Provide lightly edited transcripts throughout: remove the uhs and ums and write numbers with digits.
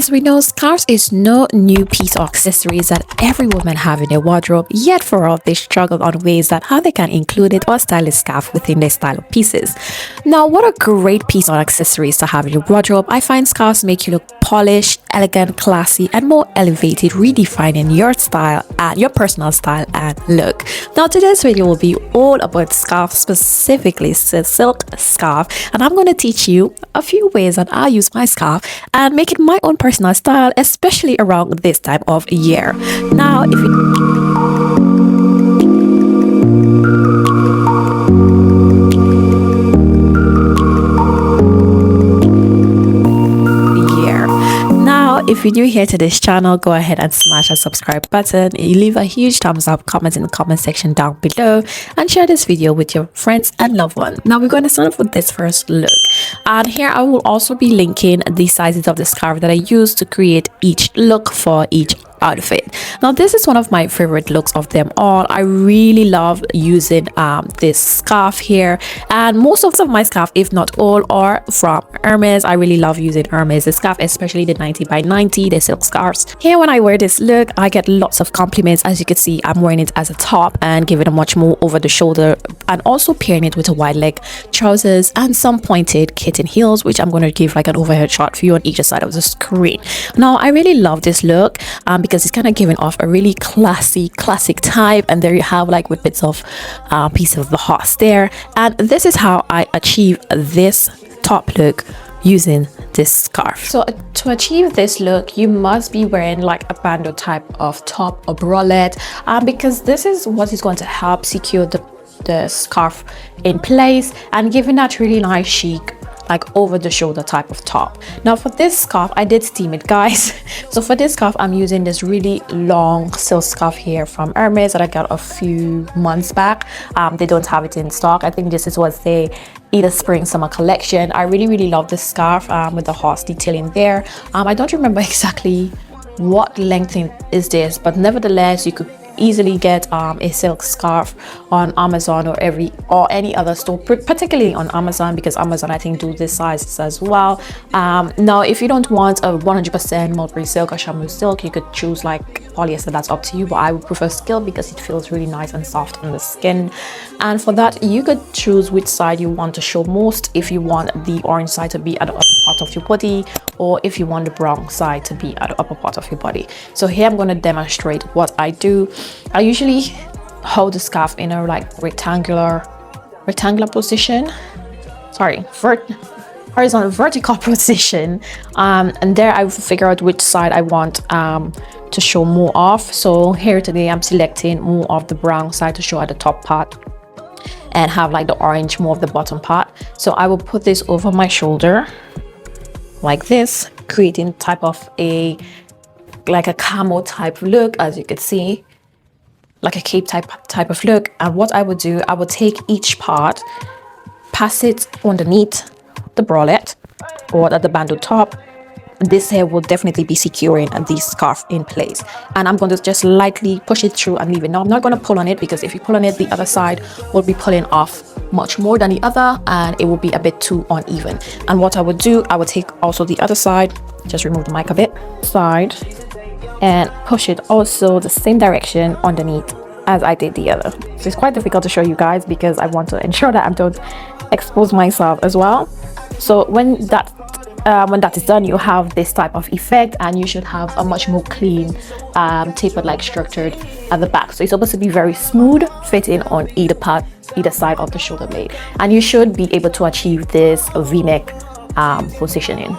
As we know, scarves is no new piece of accessories that every woman have in their wardrobe, yet for all they struggle on ways that how they can include it or style a scarf within their style of pieces. Now, what a great piece of accessories to have in your wardrobe. I find scarves make you look polished, elegant, classy, and more elevated, redefining your style and your personal style and look. Now, today's video will be all about scarf, specifically silk scarf, and I'm going to teach you a few ways that I use my scarf and make it my own personal style, especially around this time of year. Now, if you're new here to this channel, go ahead and smash that subscribe button. You leave a huge thumbs up, comment in the comment section down below, and share this video with your friends and loved ones. Now we're going to start off with this first look, and here I will also be linking the sizes of the scarf that I use to create each look for each outfit. Now this is one of my favorite looks of them all. I really love using this scarf here, and most of my scarf, if not all, are from Hermes. I really love using Hermes the scarf, especially the 90 by 90, the silk scarves. Here when I wear this look, I get lots of compliments. As you can see, I'm wearing it as a top and giving it a much more over the shoulder, and also pairing it with a wide leg trousers and some pointed kitten heels, which I'm going to give like an overhead shot for you on each side of the screen. Now I really love this look because it's kind of giving off a really classic type, and there you have like with bits of piece of the horse there. And this is how I achieve this top look using this scarf. So to achieve this look, you must be wearing like a bandeau type of top or bralette, because this is what is going to help secure the scarf in place and giving that really nice chic, like over the shoulder type of top. Now for this scarf, I did steam it, guys. So for this scarf, I'm using this really long silk scarf here from Hermes that I got a few months back. They don't have it in stock. I think this is what they either spring summer collection. I really love this scarf with the horse detailing there. I don't remember exactly what length is this, but nevertheless you could easily get a silk scarf on Amazon or any other store, particularly on Amazon, because Amazon I think do this sizes as well. Now if you don't want a 100% mulberry silk or chamois silk, you could choose like polyester. That's up to you, but I would prefer silk because it feels really nice and soft on the skin. And for that, you could choose which side you want to show most, if you want the orange side to be at the upper part of your body, or if you want the brown side to be at the upper part of your body. So here I'm going to demonstrate what I do. I usually hold the scarf in a like rectangular position, horizontal vertical position, and there I figure out which side I want to show more of. So here today I'm selecting more of the brown side to show at the top part and have like the orange more of the bottom part. So I will put this over my shoulder like this, creating type of like a camo type look, as you can see, like a cape type of look. And what I would do, I would take each part, pass it underneath the bralette or at the bandeau top. This here will definitely be securing this scarf in place, and I'm going to just lightly push it through and leave it. Now I'm not going to pull on it, because if you pull on it, the other side will be pulling off much more than the other, and it will be a bit too uneven. And what I would do, I would take also the other side, just remove the mic a bit, side, and push it also the same direction underneath as I did the other. So it's quite difficult to show you guys because I want to ensure that I don't expose myself as well. So when that is done, you have this type of effect, and you should have a much more clean tapered like structured at the back. So it's supposed to be very smooth fitting on either side of the shoulder blade, and you should be able to achieve this v-neck positioning.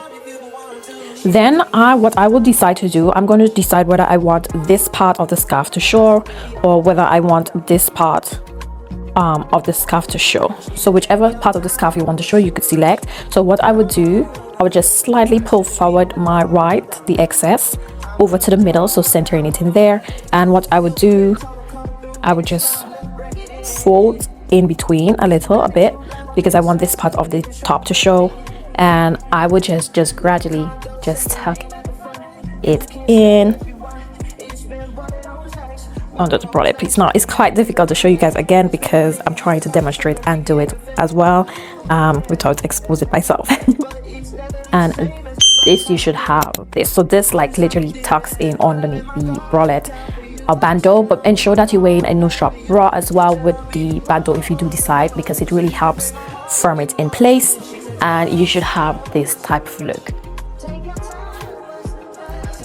Then what I will decide to do, I'm going to decide whether I want this part of the scarf to show or whether I want this part of the scarf to show. So whichever part of the scarf you want to show, you could select. So what I would do, I would just slightly pull forward my the excess over to the middle, so centering it in there. And what I would do, I would just fold in between a bit, because I want this part of the top to show, and I would just gradually just tuck it in under the bralette piece. Now it's quite difficult to show you guys again because I'm trying to demonstrate and do it as well without exposing myself. And this you should have this. So this like literally tucks in underneath the bralette or bandeau, but ensure that you're wearing a no strap bra as well with the bandeau if you do decide, because it really helps firm it in place. And you should have this type of look.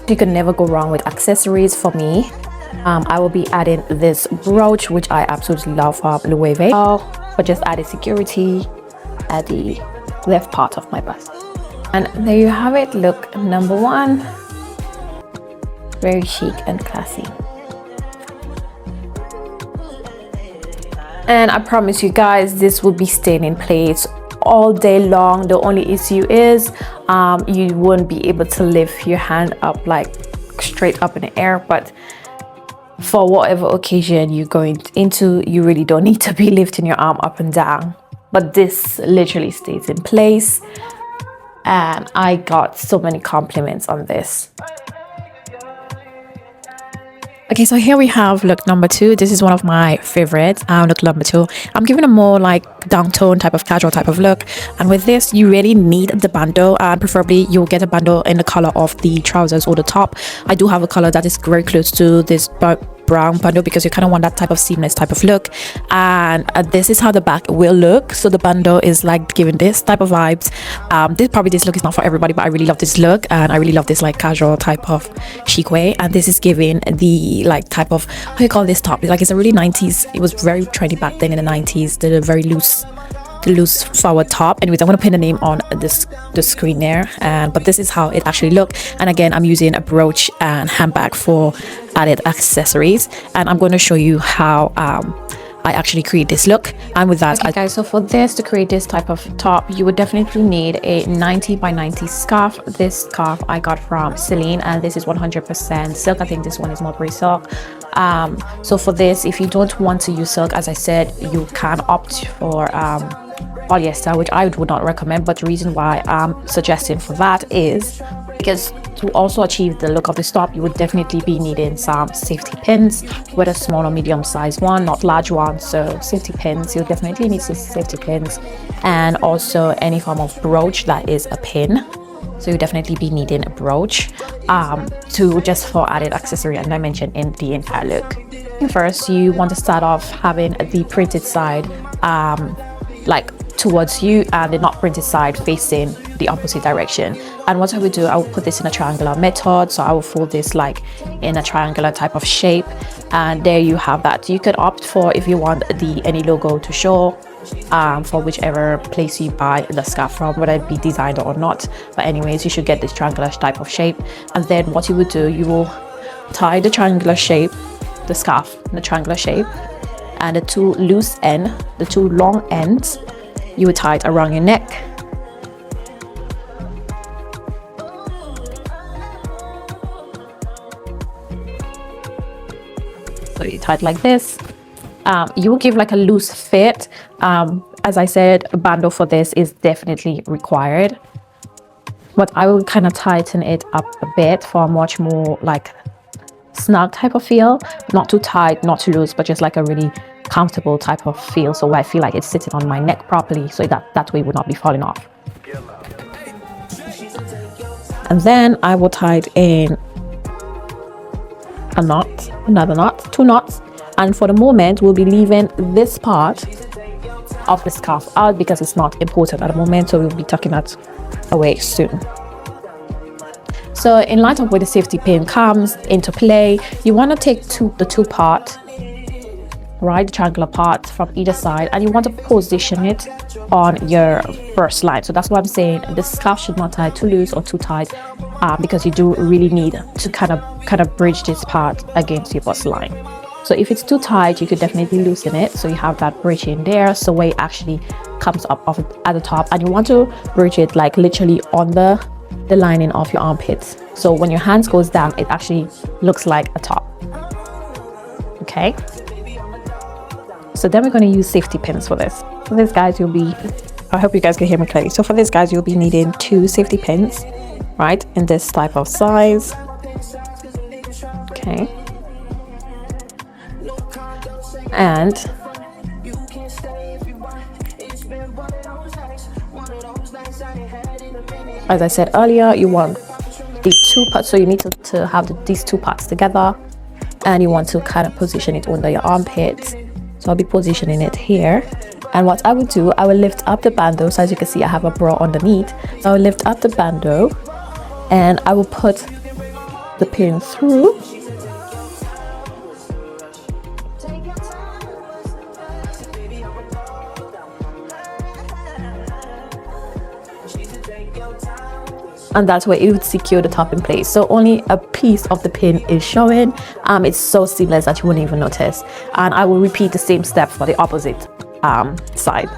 You can never go wrong with accessories. For me, I will be adding this brooch, which I absolutely love, from Louis Vuitton, but just added security at the left part of my bust. And there you have it, look number 1. Very chic and classy. And I promise you guys, this will be staying in place all day long. The only issue is you won't be able to lift your hand up like straight up in the air, but for whatever occasion you're going into, you really don't need to be lifting your arm up and down. But this literally stays in place, and I got so many compliments on this. Okay, so here we have look number 2. This is one of my favorites. Look number 2. I'm giving a more like down-tone type of casual type of look, and with this you really need the bandeau, and preferably you'll get a bandeau in the color of the trousers or the top. I do have a color that is very close to this brown bandeau because you kind of want that type of seamless type of look. And this is how the back will look. So the bandeau is like giving this type of vibes. This look is not for everybody, but I really love this look, and I really love this like casual type of chic way. And this is giving the like type of, how you call this top, like it's a really 90s, it was very trendy back then in the 90s, the very loose forward top. Anyways, I'm going to pin the name on the screen there, but this is how it actually looked. And again, I'm using a brooch and handbag for added accessories, and I'm going to show you how I actually create this look. And with that, okay, guys, so for this, to create this type of top, you would definitely need a 90 by 90 scarf. This scarf I got from Celine, and this is 100% silk. I think this one is mulberry silk. So for this, if you don't want to use silk, as I said, you can opt for polyester, which I would not recommend. But the reason why I'm suggesting for that is because to also achieve the look of this top, you would definitely be needing some safety pins, whether small or medium sized one, not large ones. So safety pins, you'll definitely need some safety pins, and also any form of brooch that is a pin. So you definitely be needing a brooch to just for added accessory and dimension in the entire look. First, you want to start off having the printed side like towards you, and the not printed side facing the opposite direction. And what I would do, I will put this in a triangular method. So I will fold this like in a triangular type of shape, and there you have that. You could opt for, if you want any logo to show for whichever place you buy the scarf from, whether it be designed or not. But anyways, you should get this triangular type of shape. And then what you would do, you will tie the triangular shape, the scarf in the triangular shape, and the two loose ends, the two long ends, you would tie it around your neck. So you tie it like this. You will give like a loose fit. As I said, a bandeau for this is definitely required, but I will kind of tighten it up a bit for a much more like snug type of feel. Not too tight, not too loose, but just like a really comfortable type of feel, so I feel like it's sitting on my neck properly, so that way it would not be falling off. And then I will tie it in a knot, another knot, 2 knots, and for the moment we'll be leaving this part of the scarf out because it's not important at the moment, so we'll be tucking that away soon. So in light of where the safety pin comes into play, you want to take the two part, right, the triangular part from either side, and you want to position it on your first line. So that's what I'm saying, the scarf should not tie too loose or too tight, because you do really need to kind of bridge this part against your bust line. So if it's too tight, you could definitely loosen it, so you have that bridge in there, so where it actually comes up at the top. And you want to bridge it like literally on the lining of your armpits, so when your hands goes down, it actually looks like a top. Okay, so then we're going to use safety pins for this. For this, guys, I hope you guys can hear me clearly. So for this, guys, you'll be needing 2 safety pins, right, in this type of size. Okay, and As I said earlier, you want the two parts, so you need to have these two parts together, and you want to kind of position it under your armpits. So I'll be positioning it here. And what I would do, I will lift up the bandeau. So as you can see, I have a bra underneath. So I will lift up the bandeau and I will put the pin through. And that's where it would secure the top in place. So only a piece of the pin is showing. It's so seamless that you wouldn't even notice. And I will repeat the same step for the opposite side.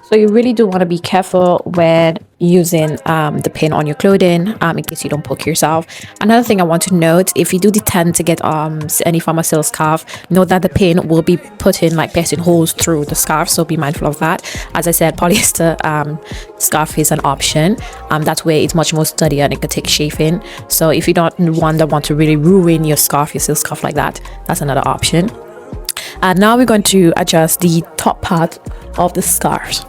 So you really do want to be careful when using the pin on your clothing in case you don't poke yourself. Another thing I want to note, if you do tend to get any form of silk scarf, know that the pin will be put in like piercing holes through the scarf, so be mindful of that. As I said, polyester scarf is an option. That's where it's much more sturdy and it could take chafing. So if you don't want to really ruin your scarf, your silk scarf like that, that's another option. And now we're going to adjust the top part of the scarf.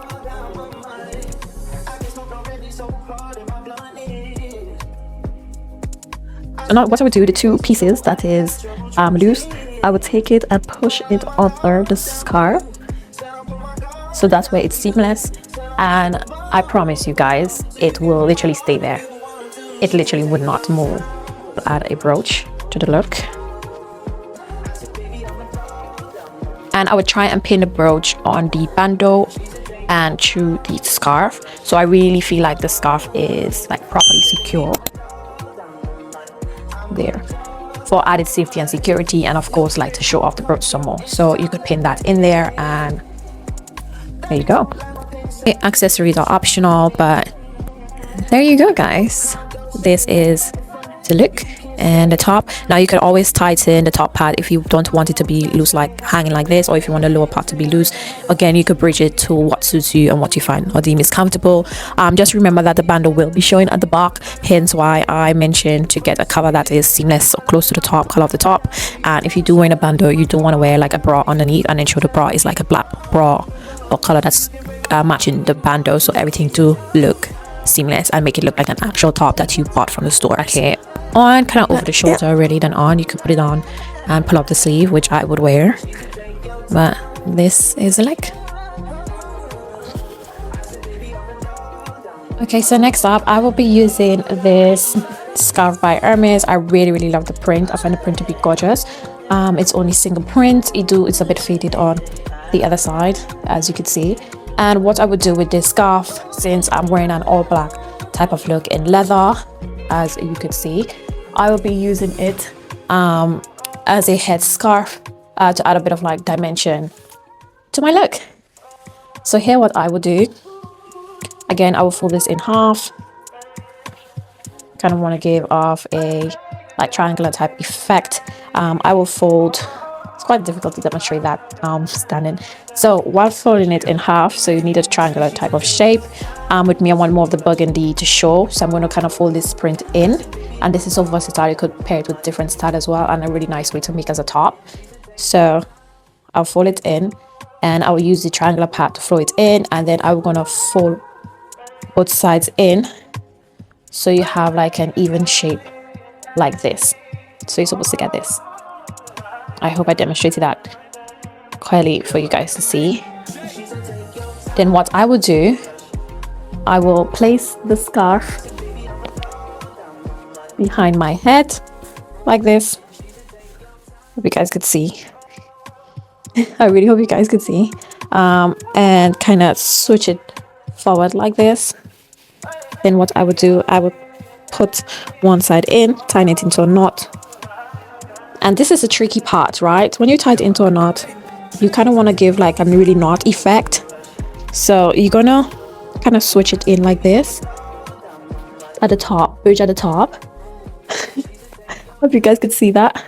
So now what I would do, the two pieces that is loose, I would take it and push it under the scarf. So that's where it's seamless. And I promise you guys, it will literally stay there. It literally would not move. Add a brooch to the look. And I would try and pin the brooch on the bandeau and through the scarf. So I really feel like the scarf is like properly secure. There for added safety and security, and of course like to show off the brooch some more. So you could pin that in there and there you go. Okay, accessories are optional, but there you go guys. This is the look and the top. Now you can always tighten the top part if you don't want it to be loose, like hanging like this, or if you want the lower part to be loose. Again, you could bridge it to what suits you and what you find or deem is comfortable. Just remember that the bandeau will be showing at the back, hence why I mentioned to get a cover that is seamless or close to the top, color of the top. And if you do wear a bandeau, you don't want to wear like a bra underneath and ensure the bra is like a black bra or color that's matching the bandeau, so everything to look seamless and make it look like an actual top that you bought from the store. Okay, on kind of over the shoulder already, then on you could put it on and pull up the sleeve, which I would wear, but this is the leg. Okay, so next up I will be using this scarf by Hermes. I really love the print. I find the print to be gorgeous. It's only single print. It's a bit faded on the other side, as you can see. And what I would do with this scarf, since I'm wearing an all black type of look in leather, as you could see, I will be using it as a head scarf to add a bit of like dimension to my look. So here what I will do, again, I will fold this in half. Kind of want to give off a like triangular type effect. I will fold. It's quite difficult to demonstrate that standing. So while folding it in half, so you need a triangular type of shape. With me, I want more of the burgundy to show, so I'm going to kind of fold this print in. And this is so versatile, you could pair it with different style as well, and a really nice way to make as a top. So I'll fold it in, and I will use the triangular part to fold it in, and then I'm going to fold both sides in, so you have like an even shape like this. So you're supposed to get this. I hope I demonstrated that clearly for you guys to see. Then what I will do, I will place the scarf behind my head like this. Hope you guys could see. I really hope you guys could see. And kind of switch it forward like this. Then what I would do, I would put one side in, tie it into a knot. And this is a tricky part, right? When you tie it into a knot, you kind of want to give like a really knot effect. So you're gonna kind of switch it in like this at the top, bridge at the top. Hope you guys could see that.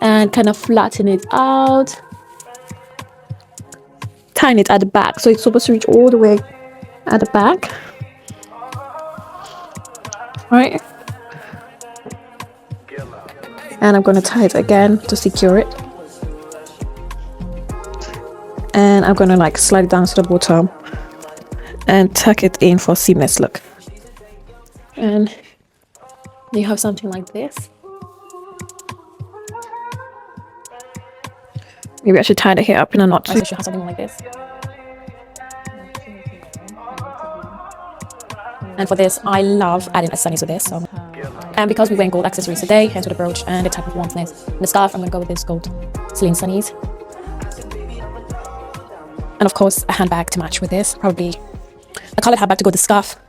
and kind of flatten it out. Tying it at the back, so it's supposed to reach all the way at the back. Right, and I'm going to tie it again to secure it, and I'm going to like slide it down to the bottom and tuck it in for a seamless look. And you have something like this. Maybe I should tie the hair up in a knot. I should have something like this. And for this, I love adding a sunnies with this. So. And because we're wearing gold accessories today, hence with the brooch and the type of warmthness. And the scarf, I'm going to go with this gold Celine sunnies. And of course, a handbag to match with this. Probably a colored handbag to go with the scarf.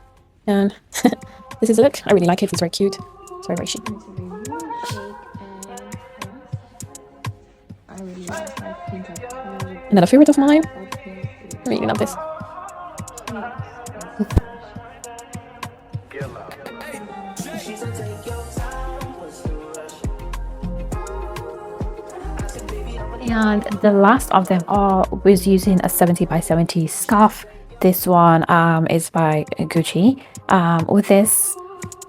And this is the look. I really like it. It's very cute. It's very, very chic. Another favorite of mine. I really love this. And the last of them all was using a 70 by 70 scarf. This one is by Gucci. With this,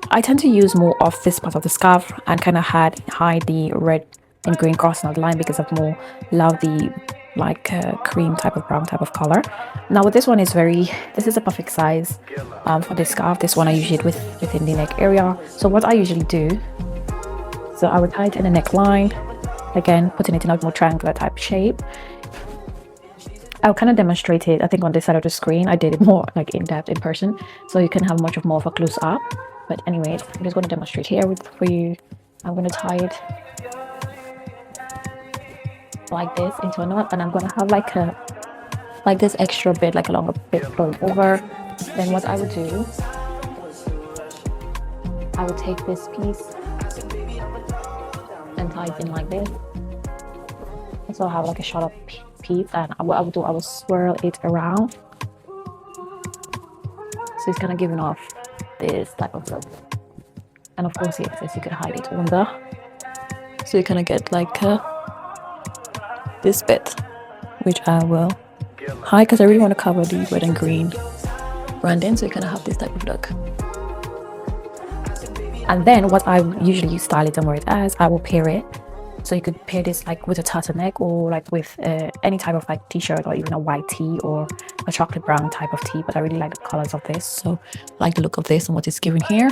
I tend to use more of this part of the scarf and kind of hide the red and green crossing of the line because I more love the like cream type of brown type of color. Now with this one, this is a perfect size for this scarf. This one I usually do within the neck area. So what I usually do, so I would tie it in the neckline, again putting it in a more triangular type shape. I'll kind of demonstrate it, I think, on this side of the screen. I did it more like in depth in person, so you can have more of a close up. But anyways, I'm just going to demonstrate here for you. I'm going to tie it like this into a knot, and I'm going to have like this extra bit, like a longer bit flowing over. Then what I would do, I would take this piece and tie it in like this. So I have like a short up piece, and what I would do, I will swirl it around, so it's kind of giving off this type of look. And of course, yes, you could hide it under, so you kind of get like this bit, which I will hide because I really want to cover the red and green branding, so you kind of have this type of look. And then what I usually style it and wear it as, I will pair it. So you could pair this like with a turtleneck, or like with any type of like t-shirt, or even a white tee or a chocolate brown type of tee. But I really like the colors of this, so I like the look of this and what it's giving here.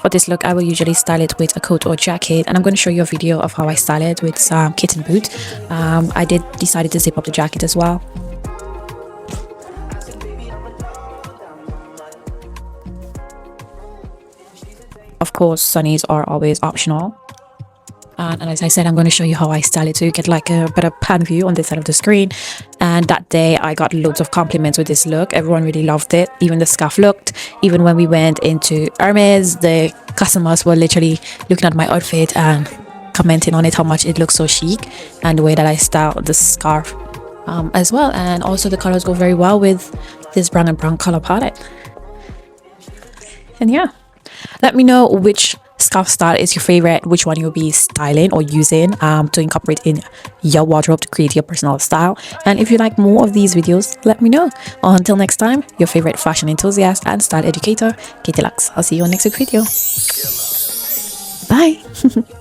For this look, I will usually style it with a coat or jacket, and I'm going to show you a video of how I style it with some kitten boot. I decided to zip up the jacket as well. Of course, sunnies are always optional. And as I said, I'm going to show you how I style it so you get like a better pan view on this side of the screen. And that day I got loads of compliments with this look. Everyone really loved it. Even the scarf looked. Even when we went into Hermes, the customers were literally looking at my outfit and commenting on it, how much it looks so chic, and the way that I styled the scarf as well. And also the colors go very well with this brown and brown color palette. And yeah, let me know which scarf style is your favorite, which one you'll be styling or using to incorporate in your wardrobe to create your personal style. And if you like more of these videos, let me know. Until next time, your favorite fashion enthusiast and style educator, Katie Luxe. I'll see you on next week's video. Bye.